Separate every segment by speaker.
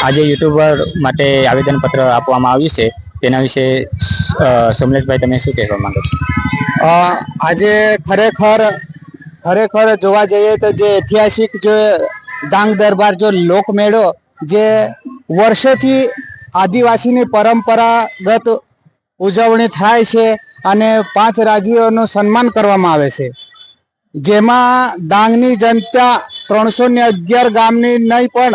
Speaker 1: આજે યુટ્યુબર માટે આવેદનપત્ર આપવામાં આવ્યું છે તેના વિશે સોમલેશભાઈ તમે શું કહેવા માંગો છો?
Speaker 2: આજે ખરેખર જોવા જઈએ તો જે ઐતિહાસિક જે ડાંગ દરબાર જો લોકમેળો જે વર્ષોથી આદિવાસીની પરંપરાગત ઉજવણી થાય છે અને 5 રાજ્યોનું સન્માન કરવામાં આવે છે, જેમાં ડાંગની જનતા 311 ગામની નહીં પણ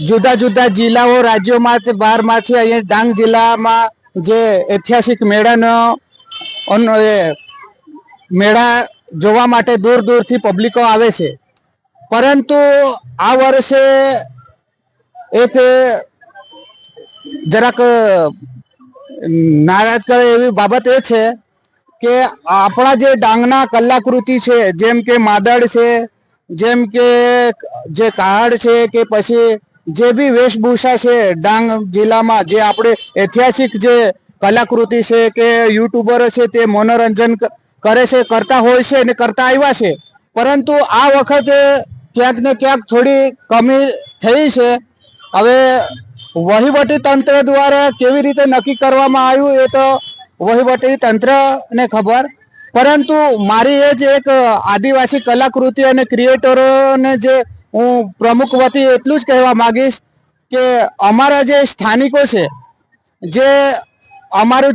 Speaker 2: જુદા જુદા જિલ્લાઓ રાજ્યોમાંથી બહારમાંથી અહીંયા ડાંગ જિલ્લામાં જે ઐતિહાસિક મેળા જોવા માટે દૂર દૂરથી પબ્લિકો આવે છે. પરંતુ આ વર્ષે એક જરાક નારાજ કરે એવી બાબત એ છે કે આપણા જે ડાંગના કલાકૃતિ છે, જેમ કે માદળ છે, જેમ કે જે કાહડ છે, કે પછી જે બી વેશભૂષા છે ડાંગ જિલ્લામાં જે આપણે ઐતિહાસિક જે કલાકૃતિ છે કે યુટ્યુબરો છે તે મનોરંજન કરે છે, કરતા હોય છે અને કરતા આવ્યા છે. પરંતુ આ વખતે ક્યાંક ને ક્યાંક થોડી કમી થઈ છે. હવે વહીવટી તંત્ર દ્વારા કેવી રીતે નક્કી કરવામાં આવ્યું એ તો વહીવટી તંત્રને ખબર. પરંતુ મારી એ જ એક આદિવાસી કલાકૃતિ અને ક્રિએટરોને જે હું પ્રમુખ વતી એટલું જ કહેવા માંગીશ કે અમારા જે સ્થાનિકો છે, જે અમારું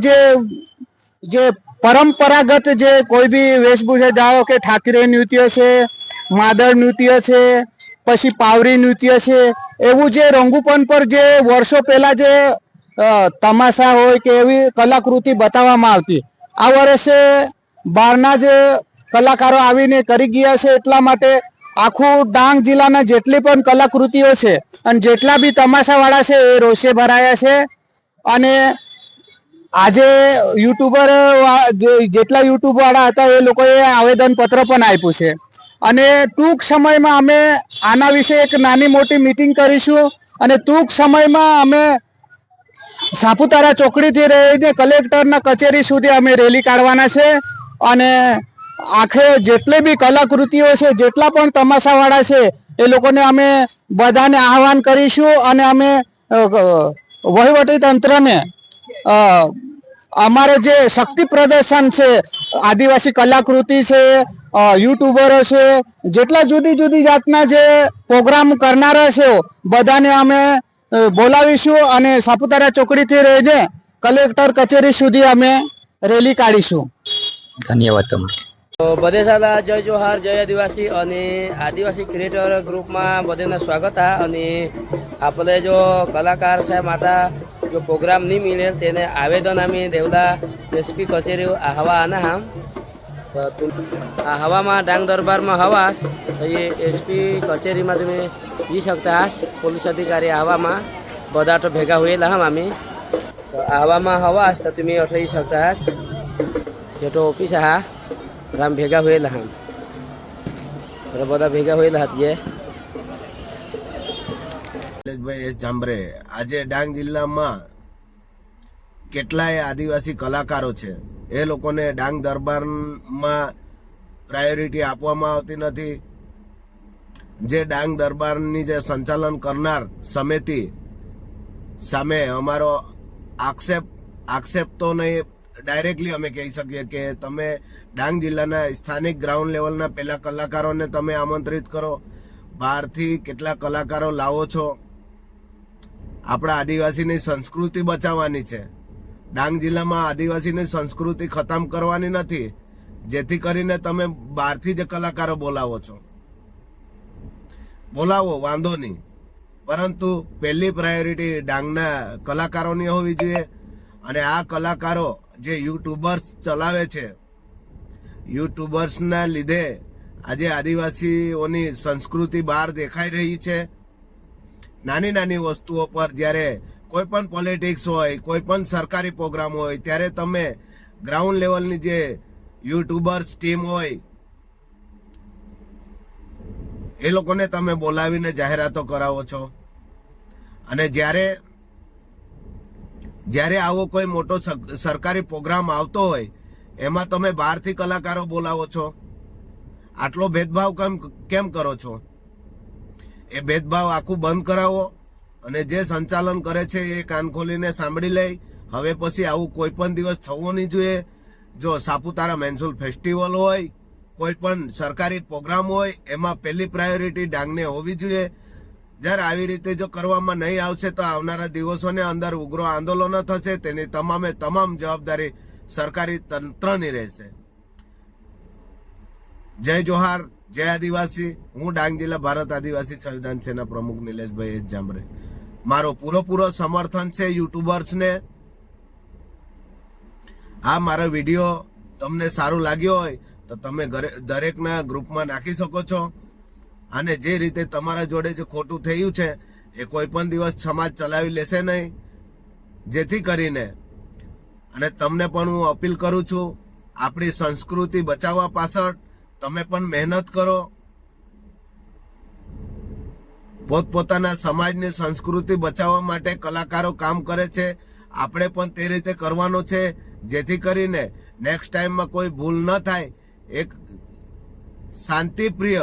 Speaker 2: જે પરંપરાગત જે કોઈ બી વેશભૂષા, જાઓ કે ઠાકરે નૃત્ય છે, માદળ નૃત્ય છે, પછી પાવરી નૃત્ય છે, એવું જે રંગુપન પર જે વર્ષો પહેલા જે તમાશા હોય કે એવી કલાકૃતિ બતાવવામાં આવતી, આ વર્ષે બહારના જે કલાકારો આવીને કરી ગયા છે. એટલા માટે આખું ડાંગ જિલ્લાના જેટલી પણ કલાકૃતિઓ છે અને જેટલા બી તમાશાવાળા છે એ રોષે ભરાયા છે. અને આજે યુટ્યુબર જેટલા યુટ્યુબ વાળા હતા એ લોકોએ આવેદનપત્ર પણ આપ્યું છે અને ટૂંક સમયમાં અમે આના વિશે એક નાની મોટી મીટિંગ કરીશું અને ટૂંક સમયમાં અમે સાપુતારા ચોકડીથી રહીને કલેક્ટરના કચેરી સુધી અમે રેલી કાઢવાના છે. અને આખરે જેટલી બી કલાકૃતિઓ છે, જેટલા પણ તમાશાવાળા છે એ લોકોને અમે બધાને આહવાન કરીશું અને અમે વહીવટી તંત્રને અમારો જે શક્તિ પ્રદર્શન છે, આદિવાસી કલાકૃતિ છે, યુટ્યુબરો છે, જેટલા જુદી જુદી જાતના જે પ્રોગ્રામ કરનારા છે બધાને અમે બોલાવીશું અને સાપુતારા ચોકડીથી રહીને કલેક્ટર કચેરી સુધી અમે રેલી કાઢીશું.
Speaker 1: ધન્યવાદ તમને.
Speaker 3: તો બધે સાલા જય જોહાર, જય આદિવાસી અને આદિવાસી ક્રિએટર ગ્રુપમાં બધાને સ્વાગત આ. અને આપણે જો કલાકાર છે માટે જો પ્રોગ્રામ નહીં મળે તેને આવેદન અમે દેવલા એસપી કચેરી આહવા આના હામ આ હવામાં ડાંગ દરબારમાં હવાસ તો એ એસપી કચેરીમાં તમે જઈ શકતા હાશ. પોલીસ અધિકારી આહવામાં બધા તો ભેગા હોયેલા હમ અમે તો આહવામાં હવાસ તો તમે અઠઈ શકતા હાશ. જે તો ઓફિસ હા રામ ભેગા હોયેલા હમ બધા ભેગા હોયેલા હતી.
Speaker 4: ભાઈ એસ જાંબરે, આજે ડાંગ જિલ્લામાં કેટલાય આદિવાસી કલાકારો છે, એ લોકોને ડાંગ દરબારમાં પ્રાયોરિટી આપવામાં આવતી નથી. જે ડાંગ દરબારની જે સંચાલન કરનાર સમિતિ સામે અમારો આક્ષેપ તો નહીં, ડાયરેક્ટલી અમે કહી શકીએ કે તમે ડાંગ જિલ્લાના સ્થાનિક ગ્રાઉન્ડ લેવલના પેલા કલાકારોને તમે આમંત્રિત કરો, બહારથી કેટલા કલાકારો લાવો છો. આપણા આદિવાસીની સંસ્કૃતિ બચાવવાની છે. ડાંગ જિલ્લામાં આદિવાસીની સંસ્કૃતિ ખતમ કરવાની નથી, જેથી કરીને તમે બહારથી જ કલાકારો બોલાવો છો. બોલાવો, વાંધો નહીં, પરંતુ પહેલી પ્રાયોરિટી ડાંગના કલાકારોની હોવી જોઈએ. અને આ કલાકારો જે યુટ્યુબર્સ ચલાવે છે, યુટ્યુબર્સના લીધે આજે આદિવાસીઓની સંસ્કૃતિ બહાર દેખાઈ રહી છે. નાની નાની વસ્તુઓ પર જ્યારે કોઈ પણ પોલિટિક્સ હોય, કોઈ પણ સરકારી પ્રોગ્રામ હોય, ત્યારે તમે ગ્રાઉન્ડ લેવલની જે યુટ્યુબર્સ ટીમ હોય એ લોકોને તમે બોલાવીને જાહેરાતો કરાવો છો. અને જ્યારે આવો કોઈ મોટો સરકારી પ્રોગ્રામ આવતો હોય એમાં તમે બહારથી કલાકારો બોલાવો છો. આટલો ભેદભાવ કેમ કરો છો? એ ભેદભાવ આખું બંધ કરાવો અને જે સંચાલન કરે છે એ કાન ખોલીને સાંભળી લે. હવે પછી આવું કોઈ પણ દિવસ થવું નહીં જોઈએ. જો સાપુતારા મહેસૂલ ફેસ્ટિવલ હોય, કોઈ પણ સરકારી પ્રોગ્રામ હોય, એમાં પહેલી પ્રાયોરિટી ડાંગને હોવી જોઈએ. જ્યારે આવી રીતે જો કરવામાં નહીં આવશે તો આવનારા દિવસોને અંદર ઉગ્ર આંદોલનો થશે. તેની તમામે તમામ જવાબદારી સરકારી તંત્રની રહેશે. જય જોહાર, જય આદિવાસી. હું ડાંગ જિલ્લા ભારત આદિવાસી સંવિધાન સેના પ્રમુખ નિલેશભાઈ એસ જાંબરે. મારો પૂરો સમર્થન છે યુટ્યુબર્સને. આ મારો વિડીયો તમને સારું લાગ્યો હોય તો તમે દરેકના ગ્રુપમાં નાખી શકો છો. અને જે રીતે તમારા જોડે જે ખોટું થયું છે એ કોઈ પણ દિવસ સમાજ ચલાવી લેશે નહીં. જેથી કરીને અને તમને પણ હું અપીલ કરું છું, આપણી સંસ્કૃતિ બચાવવા પાછળ તમે પણ મહેનત કરો. પોતપોતાના સમાજની સંસ્કૃતિ બચાવવા માટે કલાકારો કામ કરે છે. આપણે પણ તે રીતે કરવાનો છે, જેથી કરીને નેક્સ્ટ ટાઈમમાં કોઈ ભૂલ ન થાય. એક શાંતિપ્રિય